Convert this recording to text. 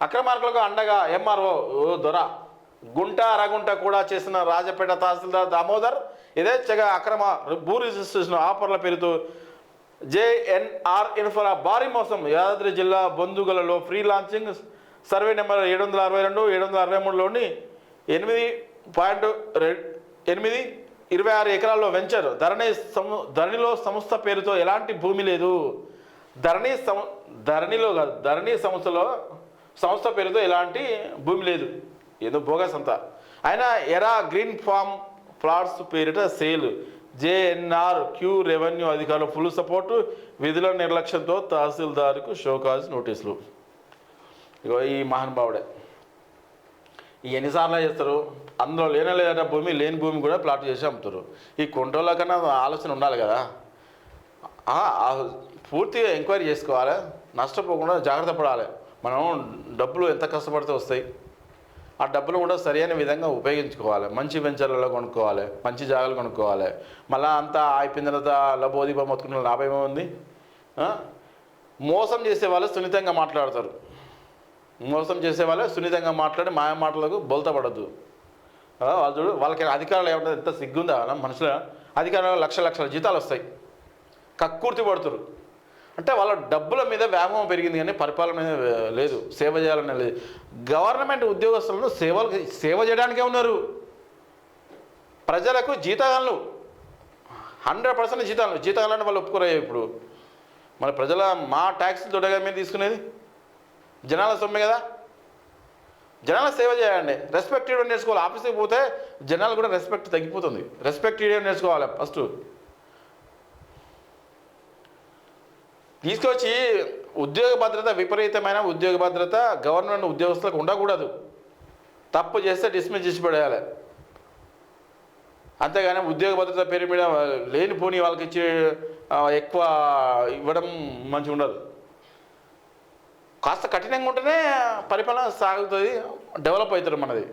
అక్రమార్కులకు అండగా ఎంఆర్ఓ దొర గుంట అరగుంట కూడా చేసిన రాజపేట తహసీల్దార్ దామోదర్ యథేచ్ఛగా అక్రమ భూ రిజిస్ట్రేషన్ ఆఫర్ల పేరుతో జేఎన్ఆర్ ఇన్ఫ్రా భారీ మోసం. యాదాద్రి జిల్లా బొందుగలలో ఫ్రీ లాంచింగ్ సర్వే నెంబర్ 762 763లోని 8.26 ఎకరాల్లో వెంచర్ ధరణిలో సంస్థ పేరుతో ఎలాంటి భూమి లేదు. ధరణి సంస్థ పేరుతో ఎలాంటి భూమి లేదు, ఏదో బోగస్ అంతా. ఆయన ఎరా గ్రీన్ ఫామ్ ప్లాట్స్ పేరిట సేల్. జేఎన్ఆర్ క్యూ రెవెన్యూ అధికారులు ఫుల్ సపోర్టు. విధుల నిర్లక్ష్యంతో తహసీల్దార్కు షోకాజ్ నోటీసులు. ఇగో ఈ మహానుభావుడే ఎన్నిసార్లు చేస్తారు. అందులో లేదట భూమి, లేని భూమి కూడా ప్లాట్ చేసి అమ్ముతారు. ఈ కొంట్రోళ్ళ కన్నా ఆలోచన ఉండాలి కదా. పూర్తిగా ఎంక్వైరీ చేసుకోవాలి, నష్టపోకుండా జాగ్రత్త పడాలి. మనం డబ్బులు ఎంత కష్టపడితే వస్తాయి, ఆ డబ్బులు కూడా సరైన విధంగా ఉపయోగించుకోవాలి. మంచి వెంచర్లలో కొనుక్కోవాలి, మంచి జాగాలు కొనుక్కోవాలి. మళ్ళీ అంతా అయిపోయిన తర్వాత లబోదీపం మొత్తుకున్న లాభం ఏముంది. మోసం చేసే వాళ్ళు సున్నితంగా మాట్లాడతారు. మోసం చేసే వాళ్ళే సున్నితంగా మాట్లాడి మాయ మాటలకు బొల్త పడద్దు. వాళ్ళు వాళ్ళకి అధికారులు ఏమంటే ఎంత సిగ్గుందా మనుషుల అధికారులు లక్షల జీతాలు వస్తాయి, కక్కుర్తి పడుతురు. అంటే వాళ్ళ డబ్బుల మీద వ్యామోహం పెరిగింది కానీ పరిపాలన మీద లేదు, సేవ చేయాలనే లేదు. గవర్నమెంట్ ఉద్యోగస్తులను సేవ చేయడానికే ఉన్నారు. ప్రజలకు జీతగాళ్ళు 100% జీతగాళ్ళని వాళ్ళు ఒప్పుకోరయ్యా. ఇప్పుడు మన ప్రజల మా ట్యాక్సులు దొడ్డగా మీద తీసుకునేది జనాల సొమ్మే కదా. జనాల సేవ చేయండి, రెస్పెక్ట్ ఇవ్వడం నేర్చుకోవాలి. ఆఫీస్కి పోతే జనాలు కూడా రెస్పెక్ట్ తగ్గిపోతుంది. రెస్పెక్ట్ ఇవ్వడం నేర్చుకోవాలి ఫస్ట్. తీసుకొచ్చి ఉద్యోగ భద్రత, విపరీతమైన ఉద్యోగ భద్రత గవర్నమెంట్ ఉద్యోగస్తులకు ఉండకూడదు. తప్పు చేస్తే డిస్మిస్ చేసి పడేయాలి. అంతేగాని ఉద్యోగ భద్రత పేరు మీద లేనిపోని వాళ్ళకి ఇచ్చి ఎక్కువ ఇవ్వడం మంచిగా ఉండదు. కాస్త కఠినంగా ఉంటేనే పరిపాలన సాగుతుంది, డెవలప్ అవుతుంది మనది.